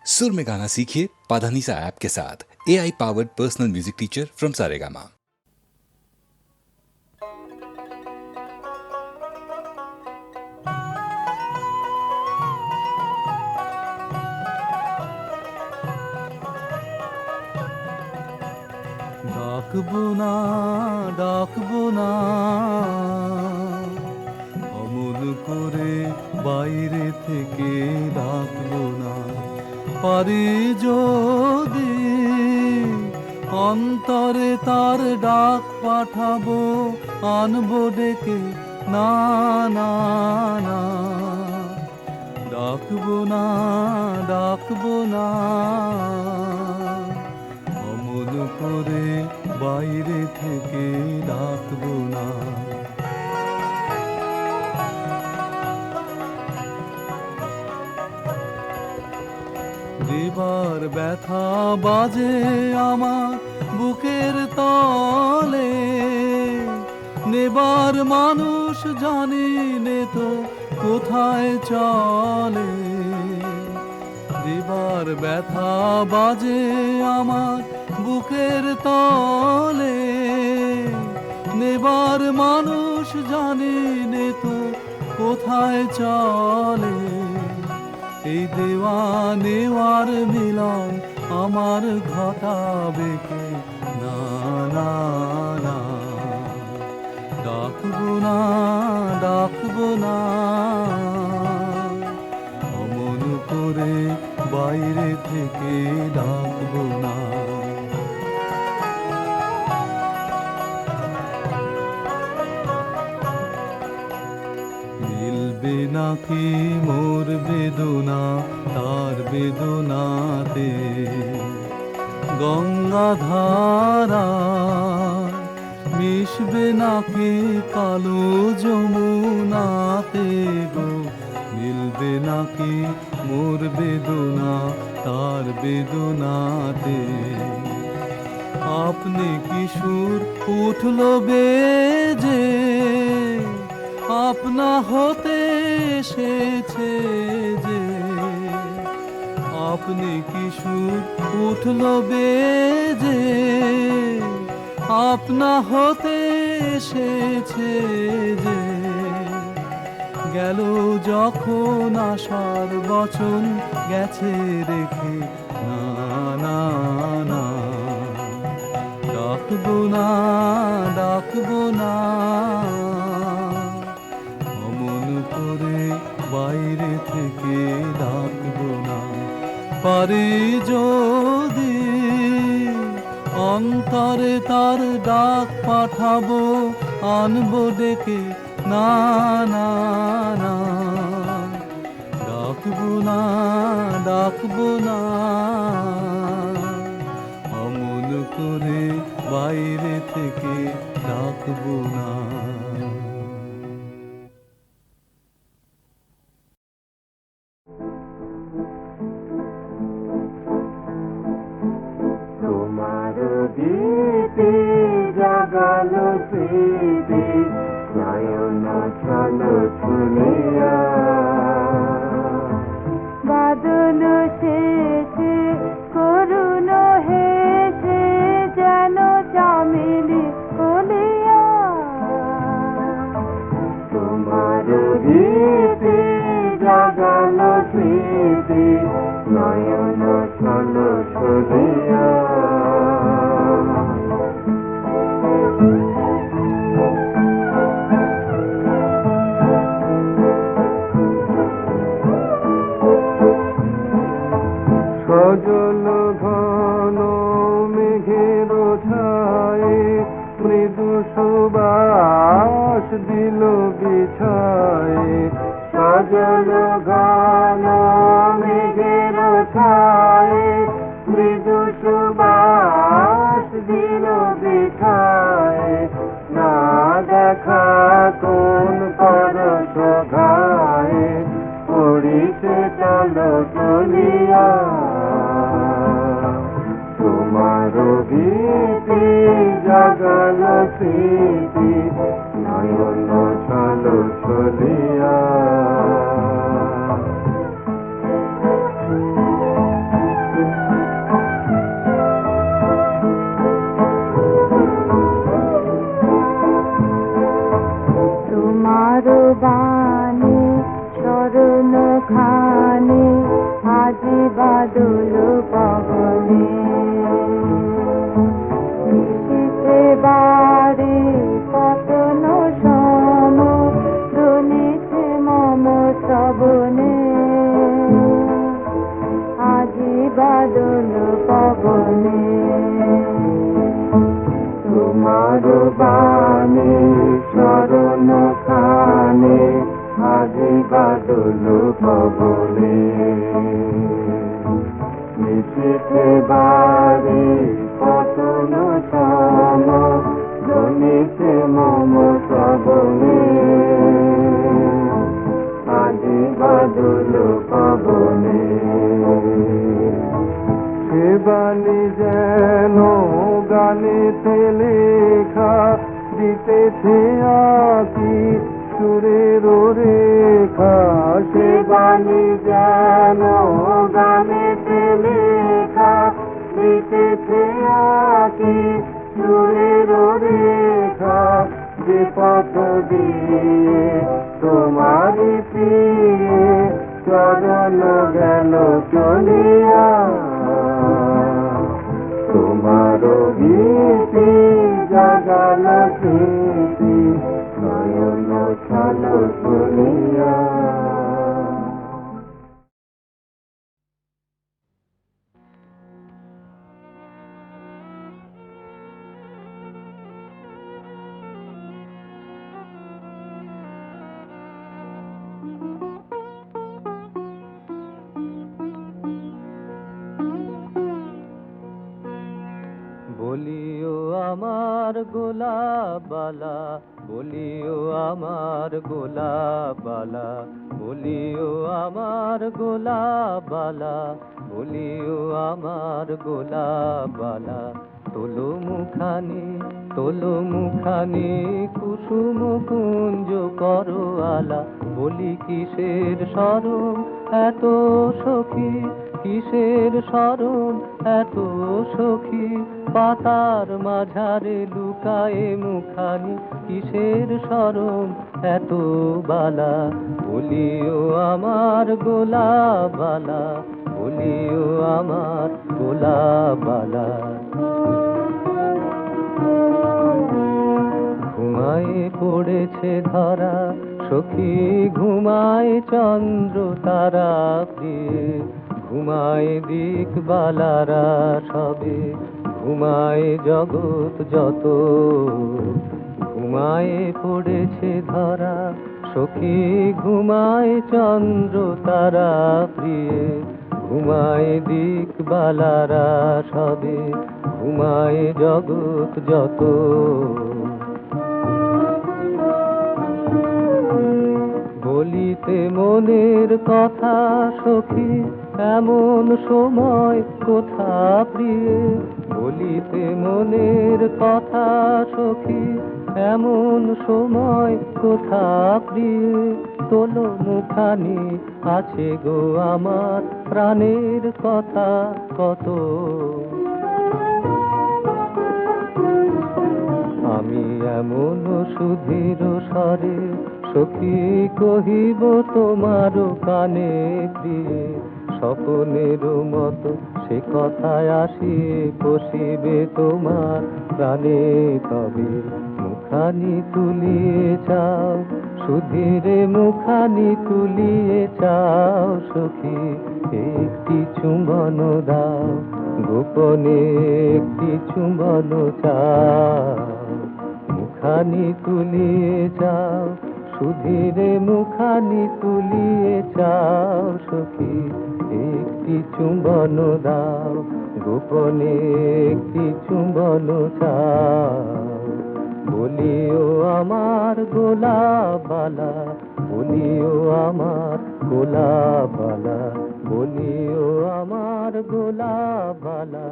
सुर में गाना सीखिए पाधानीसा ऐप के साथ। AI powered personal music teacher from Saregama. ডাকবো না অমল করে বাইরে থেকে ডাকবো না, পারি যদি অন্তরে তার ডাক পাঠাবো, আনবো ডেকে না না না। ডাকবো না অমল করে বাইরে থেকে ডাকবো না। দেবার ব্যথা বাজে আমার বুকের তলে, নেবার মানুষ জানি নে তো কোথায় চলে। দেবার ব্যথা বাজে আমার বুকের তলে, নেবার মানুষ জানি নে তো কোথায় চলে। এই দেওয়া নেওয়ার মিলন আমার ঘটাবে কে না না না। ডাকবো না অমন করে বাইরে থেকে ডাকবো না। মিলবে নাকি মোর বেদনা তার বেদনাতে, গঙ্গা ধারা মিশবে নাকি কালো যমুনাতে গো। মিলবে নাকি মোর বেদনা তার বেদনাতে। আপনি কিশোর উঠল বেজে, আপনা হতে এসেছে যে। আপনি কিশোর উঠল বেজে, আপনা হতে এসেছে যে। গেল যখন আশার বচন গেছে রেখে না না না। ডাকবো না অমন করে বাইরে থেকে ডাকবো না। পারি যদি অন্তরে তার ডাক পাঠাবো, আনবো ডেকে না না না। ডাকবো না অমন করে বাইরে থেকে ডাকবো না। তোমার দিতে জাগালো স্মৃতি, নয়ন ছলো ছুনিয়া। বাদল শেষে করুণ হেসে যেন চামেলি কলিয়া। তোমার দিতে জাগালো স্মৃতি, নয়ন ছলো ছুনিয়া। সজল ঘন মেঘের ছায়ে, মৃদু সুবাস দিল বিছায়ে। সজল ঘন মেঘের ছায়ে, মৃদু সুবাস দিল বিছায়ে। না দেখা কোন পরশ ঘায়ে, পড়িতে চলো টলিয়া। তোমার গীতি জাগালো স্মৃতি, নয়ন ছলো ছলিয়া। বাদল পবনে শীতে বাড়ি পতন সম দুনিতে মম শ্রবণে আজি বাদল পবনে তোমার বাণী শরণ খানে আজি বাদল পবনে নিশীথে বাড়ি পতন সম জনিতে মম শ্রবণে আজি বাদল পবনে সে বাণী যেন গানেতে লেখা দিতেছে আঁকি সুরের রেখা সে বাণী যেন গানেতে লেখা দিতেছে আঁকি সুরের রেখা যে পথ দিয়ে তোমারি প্রিয়ে চরণ গেল চলিয়া তোমার গীতি জাগাল স্মৃতি নয়ন ছালো শুনিয়া বলিও আমার গোলাপবালা, বলিও আমার গোলাপবালা, বলিও আমার গোলাপবালা, বলিও আমার গোলাপবালা। তোলো মুখানি, তোলো মুখানি, কুসুম কুঞ্জ করো আলা। বলি কিসের শরম এত সখী, কিসের শরম এত সখী, পাতার মাঝারে লুকায়ে মুখানি। কিসের শরম এত বালা, বলিও আমার গোলাপবালা, বলিও আমার গোলাপবালা। ঘুমায়ে পড়েছে ধরা সখী, ঘুমায় চন্দ্র তারা প্রিয়ে, ঘুমায় দিকবালারা সবে, ঘুমায় জগৎ যত। ঘুমায়ে পড়েছে ধরা সখী, ঘুমায় চন্দ্র তারা প্রিয়ে, ঘুমায় দিকবালারা সবে, ঘুমায় জগৎ যত। বলিতে মনের কথা সখী, এমন সময় কোথা প্রিয়ে, বলিতে মনের কথা সখী, এমন সময় কোথা প্রিয়ে। তোলো মুখানি, আছে গো আমার প্রাণের কথা কত। আমি এমন সুধীর স্বরে সখী কহিব তোমার কানে প্রিয়ে, স্বপনের মতো সে কথায় আসিয়ে বসিবে তোমার প্রাণে তবে। মুখানি তুলিয়ে চাও সুধীরে, মুখানি তুলিয়ে চাও সখী, একটি চুম্বন দাও গোপনে, একটি চুম্বন চাও। মুখানি তুলিয়ে চাও সুধীরে, মুখানি তুলিয়ে চাও সখী, একটি চুম্বন দাও গোপনে, একটি চুম্বন চাও। বলিও আমার গোলাপবালা, বলিও আমার গোলাপবালা, বলিও আমার গোলাপবালা,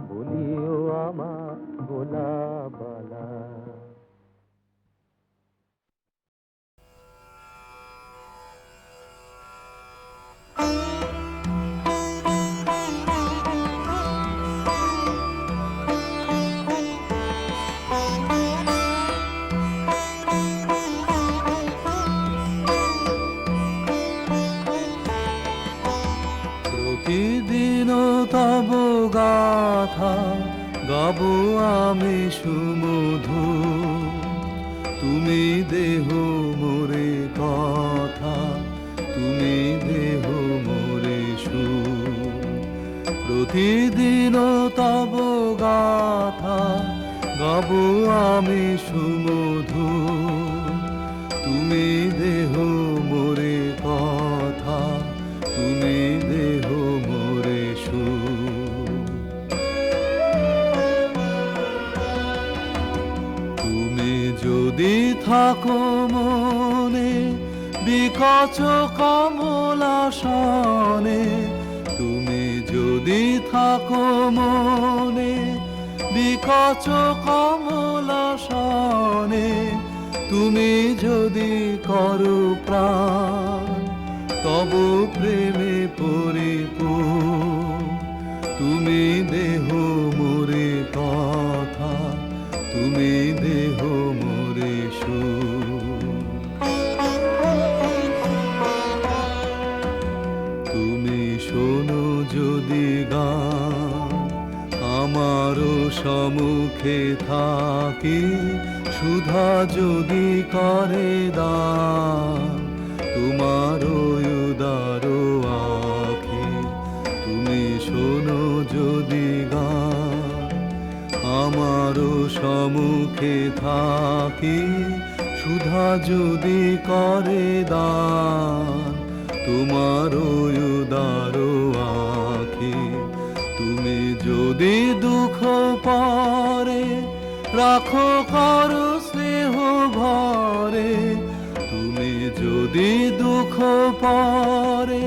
বলিও আমার গোলাপবালা। প্রতিদিন তব গাথা গাব আমি সুমধু, তুমি দেহ মোরে কথা, তুমি দেহ মোরে সুর। প্রতিদিন তব গাথা গাব আমি সুমধু, তুমি দেহ মোরে কথা, তুমি দেহ মোরে সুর। তুমি যদি থাকো মনে বিকচ কমলাসনে, তুমি যদি থাকো মনে বিকচ কমলাসনে, তুমি যদি করো প্রাণ তব প্রেমে পরিপূর্ণ, তুমি দেহ মোরে কথা, তুমি দেহ মোরে সুর। তুমি শোনো যদি গান আমারও সম্মুখে থাকি, সুধা যদি করে দান তোমার উদার আঁখে। তুমি শোনো যদি গান আমারও সম্মুখে থাকি, সুধা যদি করে দান তোমার উদার আঁখে। তুমি যদি দুঃখ পরে রাখো করো স্নেহ ভরে, তুমি যদি দুঃখ পরে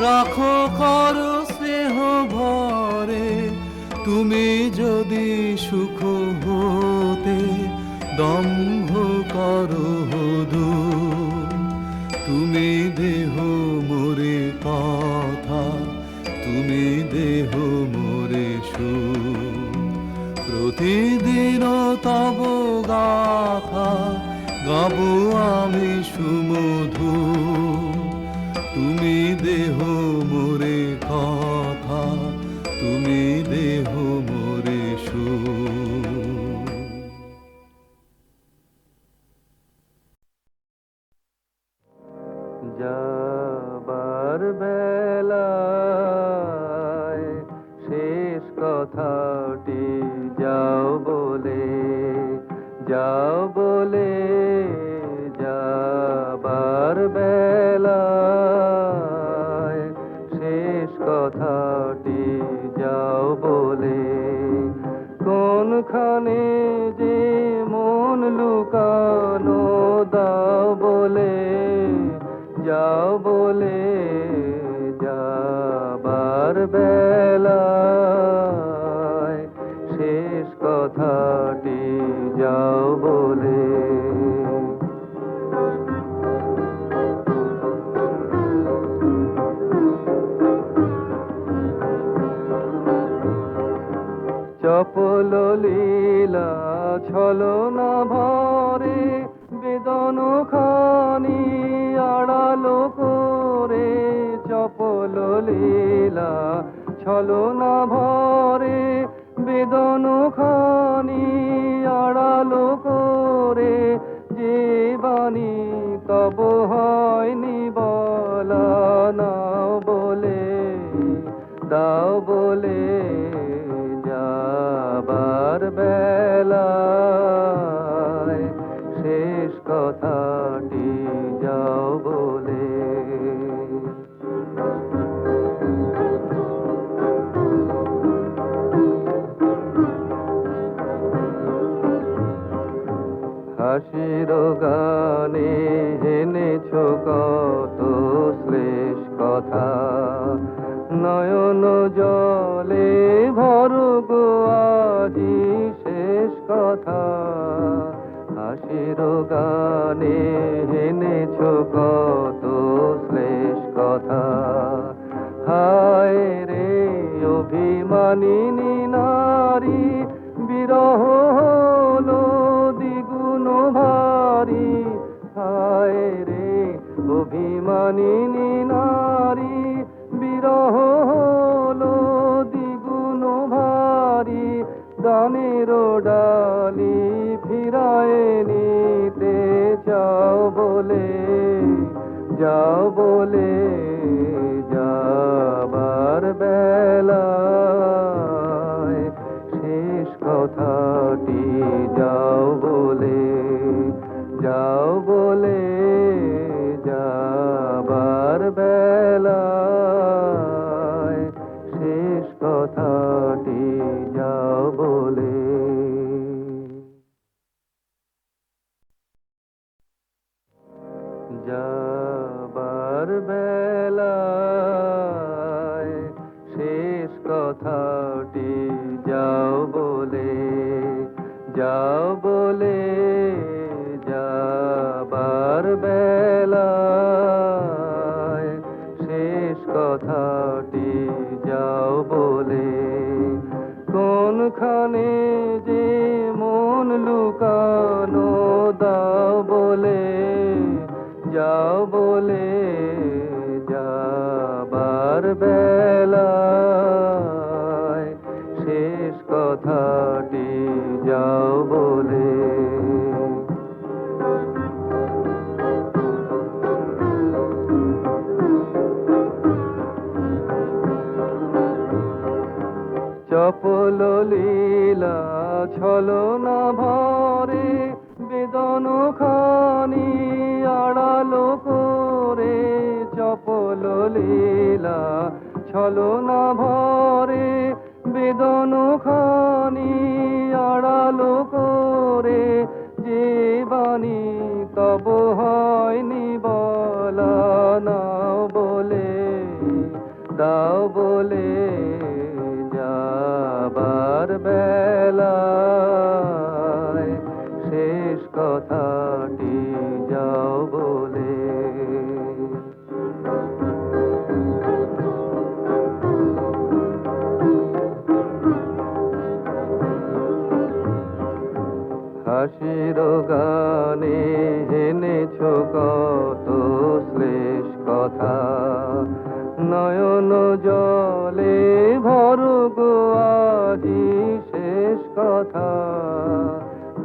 রাখো করো স্নেহ ভরে, তুমি যদি সুখ হতে দম্ভ করো দূর, তুমি দেহ মোরে কথা, তুমি দেহ মোরে সুর। প্রতিদিন তব গাথা গাব আমি সুমধু, তুমি দেহ মোরে কথা, তুমি দেহ মোরে সুর। যাবার বেলায় শেষ কথাটি যাও বলে, যাও বলে, যাবার বেলায় শেষ কথাটি যাও বলে। কোনখানে যে মন লুকানো দাও বলে, যাও বলে, যাবার বেলায় শেষ কথাটি যাও বলে। চপল লীলা ছলনা ভরে বেদন খানি আড়ালো করে, চপল লীলা ছলনা ভরে বেদন খানি আড়ালো করে, যে বাণী তব হয়নি বলা নাও বলে, দাও বলে, যাবার বেলায় শেষ কথাটি যাও বলে। হাসির গানে এনেছ কত শ্লেষ কথা, নয়ন জলে ভরো গো আজি শেষ কথা। হাসির গানে এনেছ কত শ্লেষ কথা, হায় রে অভিমানিনী নারী, বিরহ হলো দ্বিগুণ ভারী, হায় রে অভিমানিনী নারী, বিরহ বলে যাবার বেলায় শেষ কথাটি যাও বলে যাবার বেলায় শেষ কথাটি যাও বলে। যাবার বেলায় শেষ কথাটি যাও বলে যাবার বেলায় শেষ কথাটি যাও বলে। কোনখানে যে মন লুকানো দাও বলে যাও বলে যাবার বেলায় শেষ কথাটি যাও বলে। চপল লীলা ছলনা ভরে বেদন খানি আড়ালো করে। চপল লীলা ছলনা ভরে বেদন খানি আড়ালো করে। যে বাণী তব হয়নি বলা নাও বলে দাও বলে যাবার বেলায় শেষ কথাটি যাও বলে। হাসির গানে এনেছ কত শ্লেষ কথা। নয়ন জলে ভরো গো আজি শেষ কথা।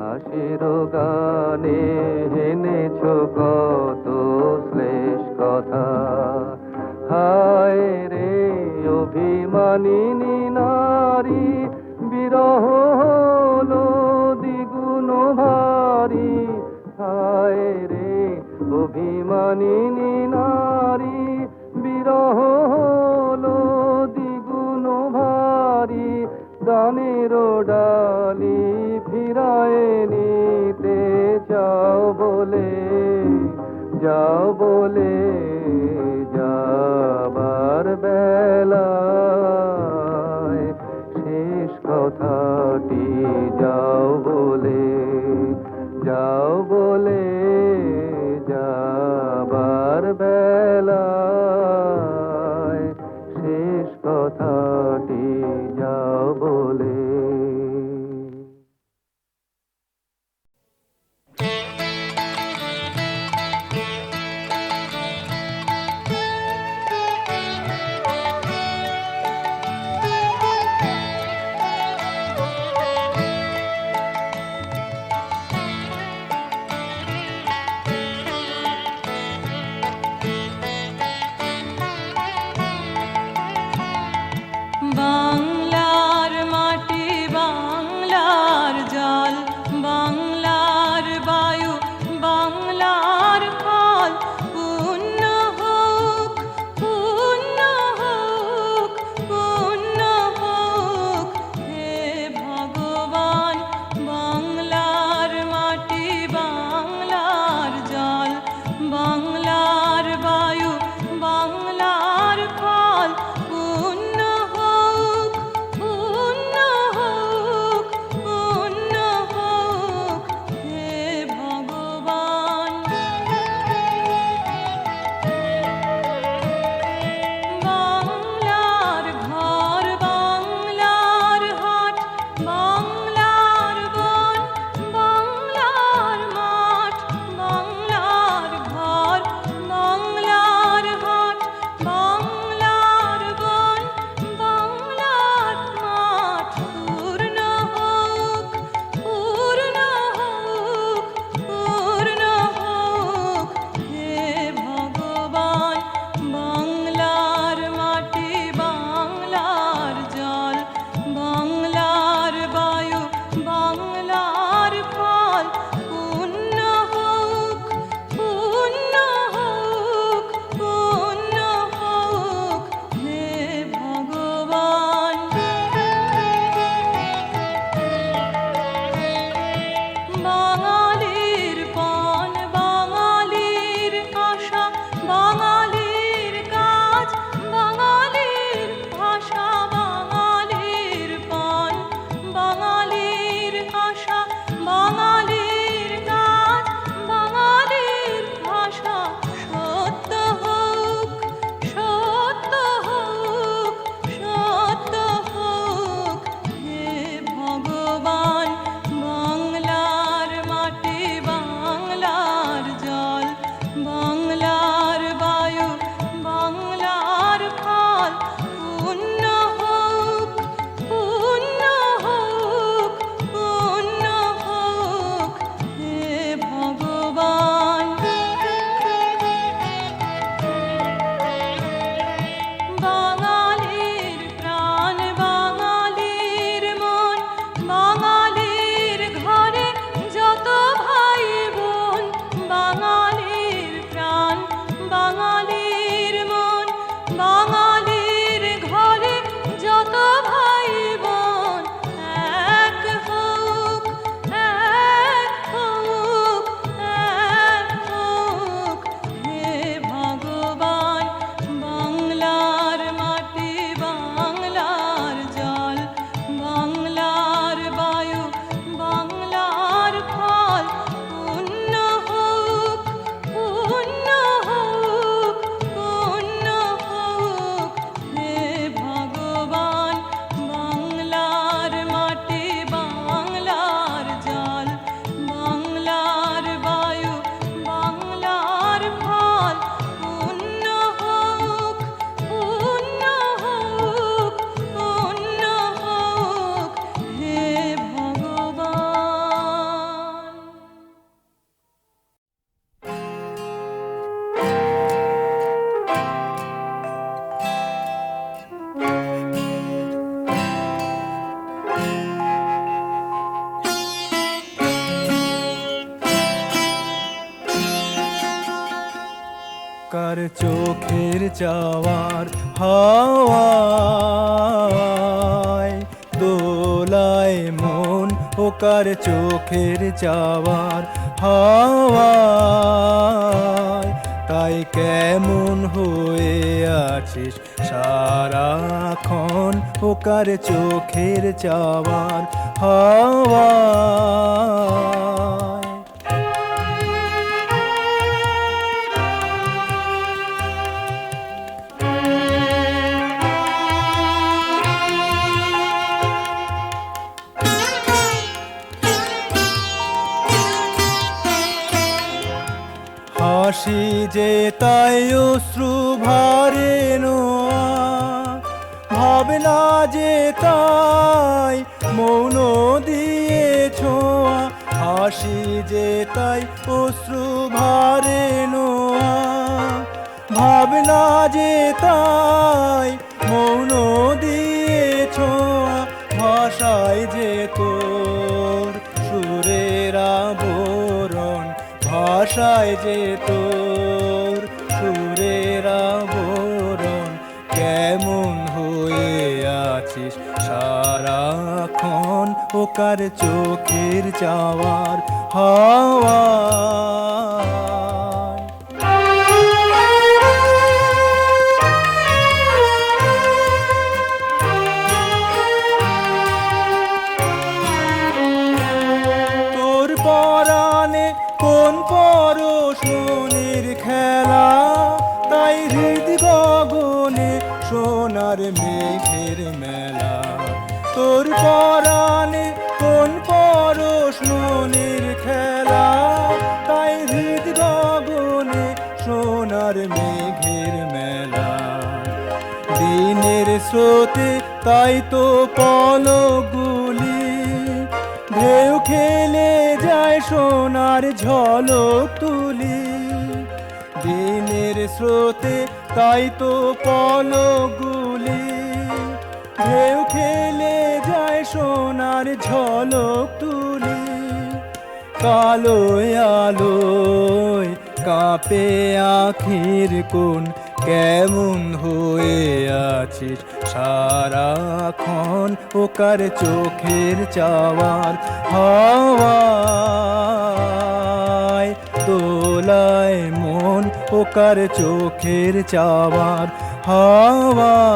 হাসির গানে এনেছ কত শ্লেষ কথা। হায় রে অভিমানিনী নারী বিরহ হলো দ্বিগুণ ভারী। হায় রে অভিমানিনী নারী বিরহ হলো দ্বিগুণ ভারী। দানের ডালি ফিরায় নিতে যাও বলে যাবার বেলায় শেষ কথাটি যাও বলে যাবার বেলায় শেষ কথাটি যাও বলে। চোখের চাওয়ার হাওয়ায় দোলায় মন ওকার চোখের চাওয়ার হাওয়ায় তাই কেমন হয়ে আছিস সারাক্ষণ ওকার চোখের চাওয়ার হাওয়ায়। হাসি যে তাই অশ্রু ভারে নোয়া ভাবনা যে তাই মৌন দিয়ে ছোঁয়া হাসি যে তাই অশ্রু ভারে নোয়া ভাবনা যে তাই মৌন দিয়ে ছোঁয়া ভাষায় যে তোর সুরের আবরণ ভাষায় যে তোর সুরের আবরণ কেমন হয়ে আছিস সারাক্ষণ ওকার চোখের চাওয়ার হাওয়ায়। তোর পরাণে কোন পরশ মনের খেলা তাই হৃদ গগনে সোনার মেঘের মেলা তোর পরাণে কোন পরশ মনের খেলা তাই হৃদ গগনে সোনার মেঘের মেলা দিনের স্রোতে তাই তো পলকগুলি ঢেউ খেলে যায় সোনার ঝলক তুলি দিনের স্রোতে তাই তো পলকগুলি ঢেউ খেলে যায় সোনার ঝলক তুলি কালোয় আলোয় কাঁপে আখির কোণ কেমন হয়ে আছিস সারাক্ষণ ওকার চোখের চাওয়ার হাওয়ায় দোলায় মন ওকার চোখের চাওয়ার হাওয়ায়।